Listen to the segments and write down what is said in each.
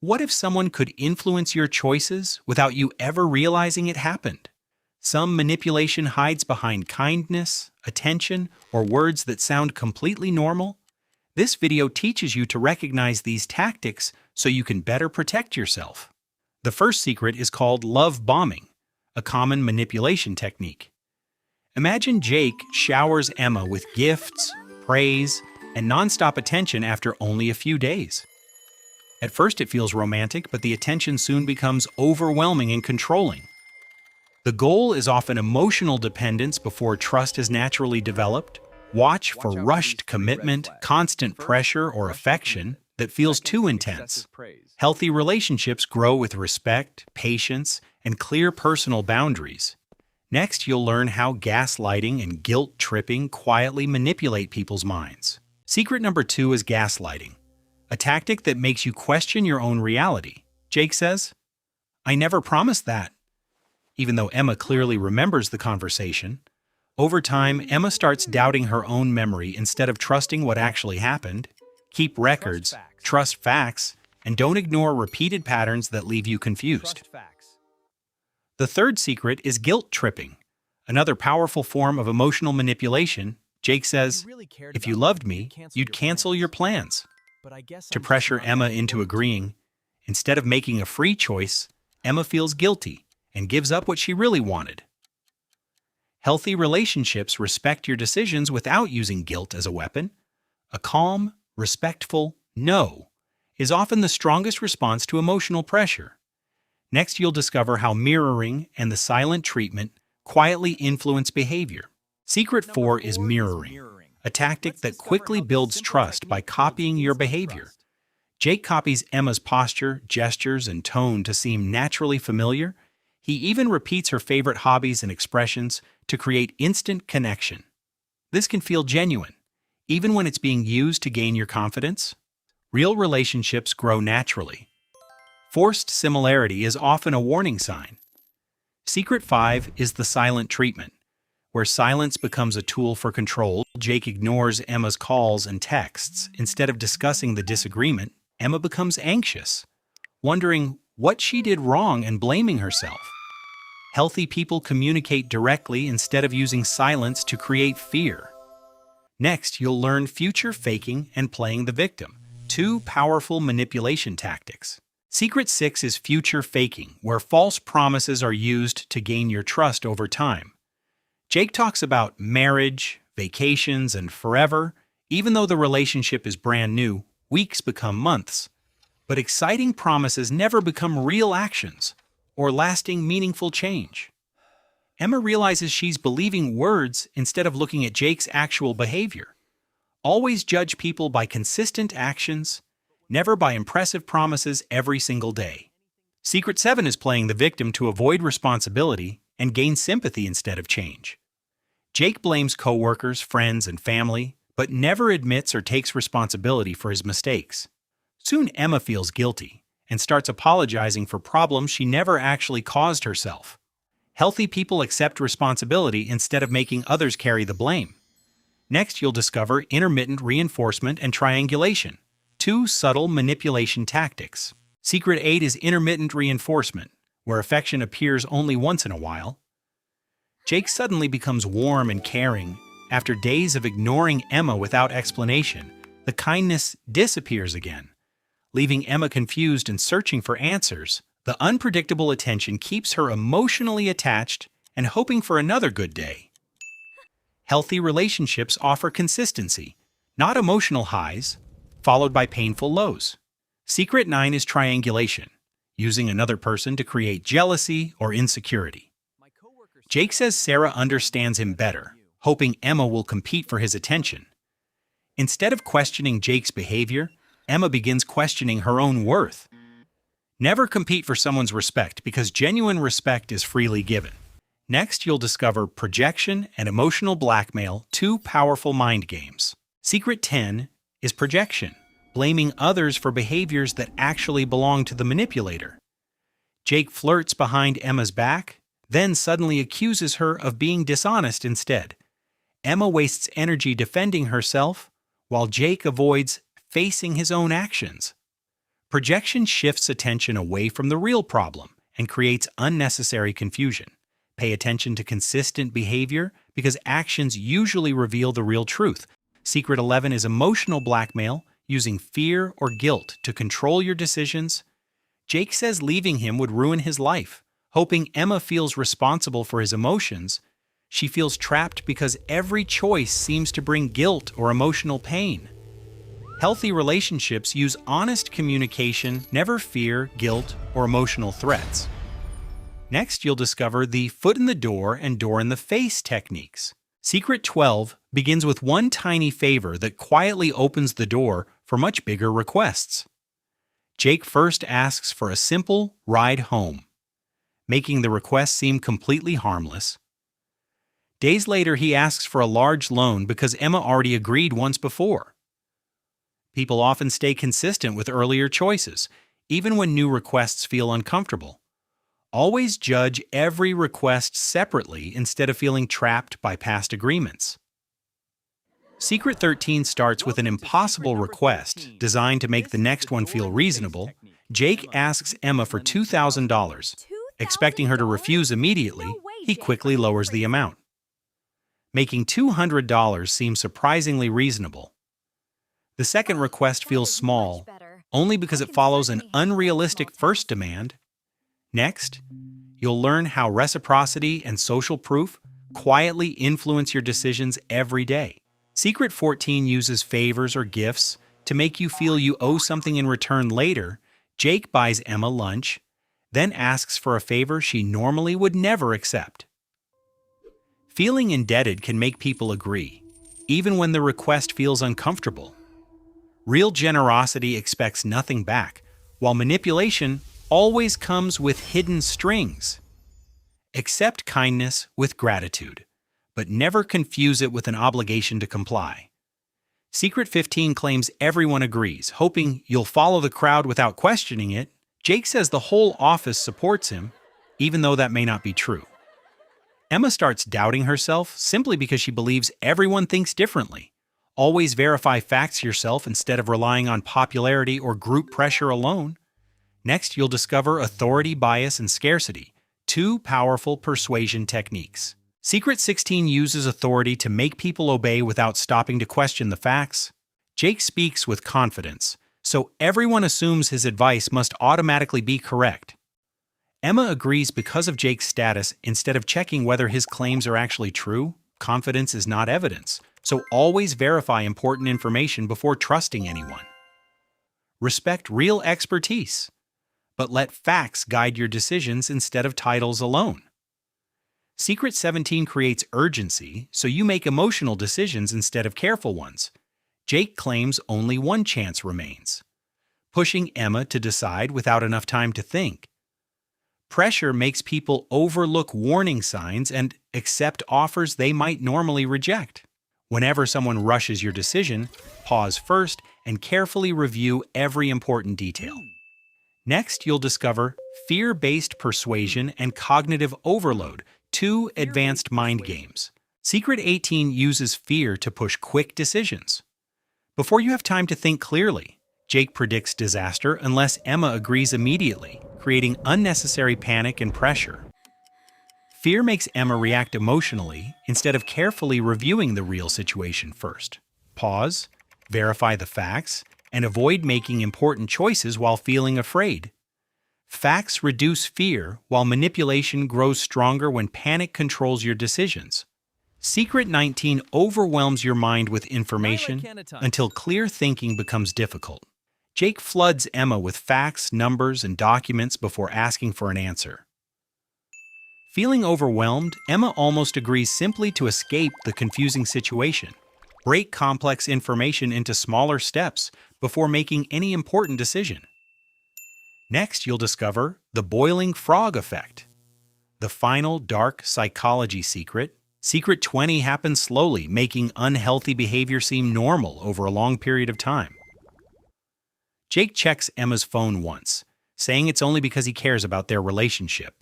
What if someone could influence your choices without you ever realizing it happened? Some manipulation hides behind kindness, attention, or words that sound completely normal. This video teaches you to recognize these tactics so you can better protect yourself. The first secret is called love bombing, a common manipulation technique. Imagine Jake showers Emma with gifts, praise, and nonstop attention after only a few days. At first it feels romantic, but the attention soon becomes overwhelming and controlling. The goal is often emotional dependence before trust is naturally developed. Watch for rushed commitment, constant pressure, or affection that feels too intense. Healthy relationships grow with respect, patience, and clear personal boundaries. Next, you'll learn how gaslighting and guilt tripping quietly manipulate people's minds. Secret number 2 is gaslighting, a tactic that makes you question your own reality. Jake says, "I never promised that." Even though Emma clearly remembers the conversation, over time, Emma starts doubting her own memory instead of trusting what actually happened. Keep records, trust facts, and don't ignore repeated patterns that leave you confused. The third secret is guilt tripping, another powerful form of emotional manipulation. Jake says, "If you loved me, you'd cancel your plans." To pressure Emma into agreeing, instead of making a free choice, Emma feels guilty and gives up what she really wanted. Healthy relationships respect your decisions without using guilt as a weapon. A calm, respectful no is often the strongest response to emotional pressure. Next, you'll discover how mirroring and the silent treatment quietly influence behavior. Secret 4 is mirroring, a tactic that quickly builds trust by copying your behavior. Jake copies Emma's posture, gestures, and tone to seem naturally familiar. He even repeats her favorite hobbies and expressions to create instant connection. This can feel genuine, even when it's being used to gain your confidence. Real relationships grow naturally. Forced similarity is often a warning sign. Secret 5 is the silent treatment, where silence becomes a tool for control. Jake ignores Emma's calls and texts. Instead of discussing the disagreement, Emma becomes anxious, wondering what she did wrong and blaming herself. Healthy people communicate directly instead of using silence to create fear. Next, you'll learn future faking and playing the victim, two powerful manipulation tactics. Secret 6 is future faking, where false promises are used to gain your trust over time. Jake talks about marriage, vacations, and forever. Even though the relationship is brand new, weeks become months. But exciting promises never become real actions or lasting, meaningful change. Emma realizes she's believing words instead of looking at Jake's actual behavior. Always judge people by consistent actions, never by impressive promises every single day. Secret 7 is playing the victim to avoid responsibility and gain sympathy instead of change. Jake blames coworkers, friends, and family, but never admits or takes responsibility for his mistakes. Soon Emma feels guilty and starts apologizing for problems she never actually caused herself. Healthy people accept responsibility instead of making others carry the blame. Next, you'll discover intermittent reinforcement and triangulation, two subtle manipulation tactics. Secret 8 is intermittent reinforcement, where affection appears only once in a while. Jake suddenly becomes warm and caring. After days of ignoring Emma without explanation, the kindness disappears again, leaving Emma confused and searching for answers. The unpredictable attention keeps her emotionally attached and hoping for another good day. Healthy relationships offer consistency, not emotional highs, followed by painful lows. Secret 9 is triangulation, using another person to create jealousy or insecurity. Jake says Sarah understands him better, hoping Emma will compete for his attention. Instead of questioning Jake's behavior, Emma begins questioning her own worth. Never compete for someone's respect because genuine respect is freely given. Next, you'll discover projection and emotional blackmail, two powerful mind games. Secret 10 is projection, blaming others for behaviors that actually belong to the manipulator. Jake flirts behind Emma's back, then suddenly accuses her of being dishonest instead. Emma wastes energy defending herself, while Jake avoids facing his own actions. Projection shifts attention away from the real problem and creates unnecessary confusion. Pay attention to consistent behavior because actions usually reveal the real truth. Secret 11 is emotional blackmail, using fear or guilt to control your decisions. Jake says leaving him would ruin his life, hoping Emma feels responsible for his emotions. She feels trapped because every choice seems to bring guilt or emotional pain. Healthy relationships use honest communication, never fear, guilt, or emotional threats. Next, you'll discover the foot in the door and door in the face techniques. Secret 12 begins with one tiny favor that quietly opens the door for much bigger requests. Jake first asks for a simple ride home, making the request seem completely harmless. Days later, he asks for a large loan because Emma already agreed once before. People often stay consistent with earlier choices, even when new requests feel uncomfortable. Always judge every request separately instead of feeling trapped by past agreements. Secret 13 starts with an impossible request designed to make the next one feel reasonable. Jake asks Emma for $2,000. Expecting her to refuse immediately, he quickly lowers the amount. Making $200 seem surprisingly reasonable. The second request feels small, only because it follows an unrealistic first demand. Next, you'll learn how reciprocity and social proof quietly influence your decisions every day. Secret 14 uses favors or gifts to make you feel you owe something in return later. Jake buys Emma lunch, then asks for a favor she normally would never accept. Feeling indebted can make people agree, even when the request feels uncomfortable. Real generosity expects nothing back, while manipulation always comes with hidden strings. Accept kindness with gratitude, but never confuse it with an obligation to comply. Secret 15 claims everyone agrees, hoping you'll follow the crowd without questioning it. Jake says the whole office supports him, even though that may not be true. Emma starts doubting herself simply because she believes everyone thinks differently. Always verify facts yourself instead of relying on popularity or group pressure alone. Next, you'll discover authority bias and scarcity, two powerful persuasion techniques. Secret 16 uses authority to make people obey without stopping to question the facts. Jake speaks with confidence, so everyone assumes his advice must automatically be correct. Emma agrees because of Jake's status instead of checking whether his claims are actually true. Confidence is not evidence, so always verify important information before trusting anyone. Respect real expertise, but let facts guide your decisions instead of titles alone. Secret 17 creates urgency, so you make emotional decisions instead of careful ones. Jake claims only one chance remains, pushing Emma to decide without enough time to think. Pressure makes people overlook warning signs and accept offers they might normally reject. Whenever someone rushes your decision, pause first and carefully review every important detail. Next, you'll discover fear-based persuasion and cognitive overload, two advanced mind games. Secret 18 uses fear to push quick decisions. Before you have time to think clearly, Jake predicts disaster unless Emma agrees immediately, creating unnecessary panic and pressure. Fear makes Emma react emotionally instead of carefully reviewing the real situation first. Pause, verify the facts, and avoid making important choices while feeling afraid. Facts reduce fear, while manipulation grows stronger when panic controls your decisions. Secret 19 overwhelms your mind with information until clear thinking becomes difficult. Jake floods Emma with facts, numbers, and documents before asking for an answer. Feeling overwhelmed, Emma almost agrees simply to escape the confusing situation. Break complex information into smaller steps before making any important decision. Next, you'll discover the boiling frog effect. The final dark psychology secret. Secret 20 happens slowly, making unhealthy behavior seem normal over a long period of time. Jake checks Emma's phone once, saying it's only because he cares about their relationship.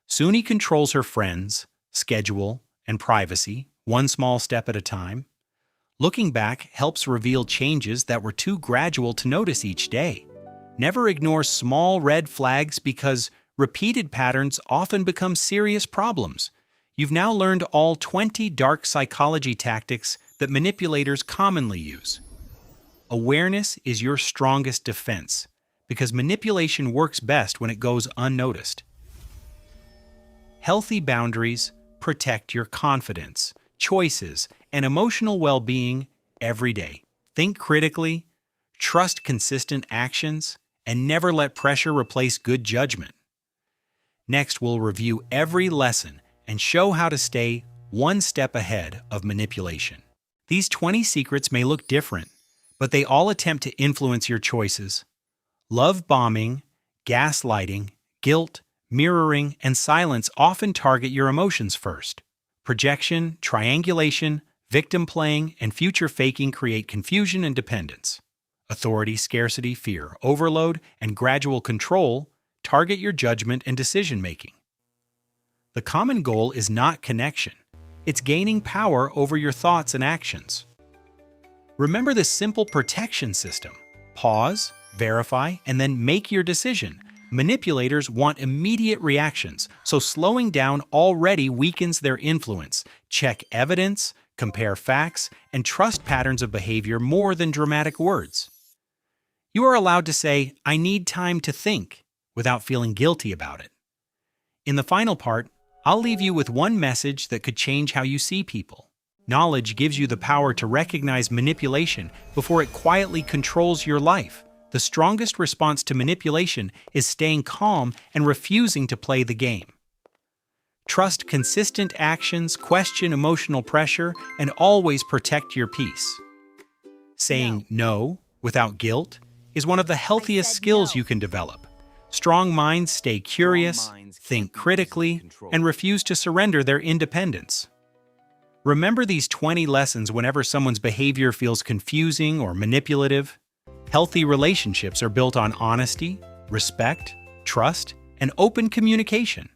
Soon he controls her friends, schedule, and privacy, one small step at a time. Looking back helps reveal changes that were too gradual to notice each day. Never ignore small red flags because repeated patterns often become serious problems. You've now learned all 20 dark psychology tactics that manipulators commonly use. Awareness is your strongest defense because manipulation works best when it goes unnoticed. Healthy boundaries protect your confidence, choices, and emotional well-being every day. Think critically, trust consistent actions, and never let pressure replace good judgment. Next, we'll review every lesson and show how to stay one step ahead of manipulation. These 20 secrets may look different, but they all attempt to influence your choices. Love bombing, gaslighting, guilt, mirroring, and silence often target your emotions first. Projection, triangulation, victim playing, and future faking create confusion and dependence. Authority, scarcity, fear, overload, and gradual control target your judgment and decision-making. The common goal is not connection. It's gaining power over your thoughts and actions. Remember the simple protection system. Pause, verify, and then make your decision. Manipulators want immediate reactions, so slowing down already weakens their influence. Check evidence, compare facts, and trust patterns of behavior more than dramatic words. You are allowed to say, "I need time to think," without feeling guilty about it. In the final part, I'll leave you with one message that could change how you see people. Knowledge gives you the power to recognize manipulation before it quietly controls your life. The strongest response to manipulation is staying calm and refusing to play the game. Trust consistent actions, question emotional pressure, and always protect your peace. Saying no without guilt is one of the healthiest skills you can develop. Strong minds stay curious, think critically, and refuse to surrender their independence. Remember these 20 lessons whenever someone's behavior feels confusing or manipulative. Healthy relationships are built on honesty, respect, trust, and open communication.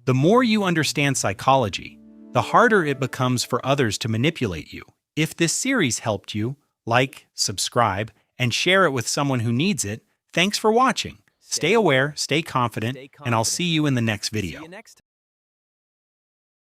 The more you understand psychology, the harder it becomes for others to manipulate you. If this series helped you, like, subscribe, and share it with someone who needs it. Thanks for watching. Stay aware, stay confident, and I'll see you in the next video.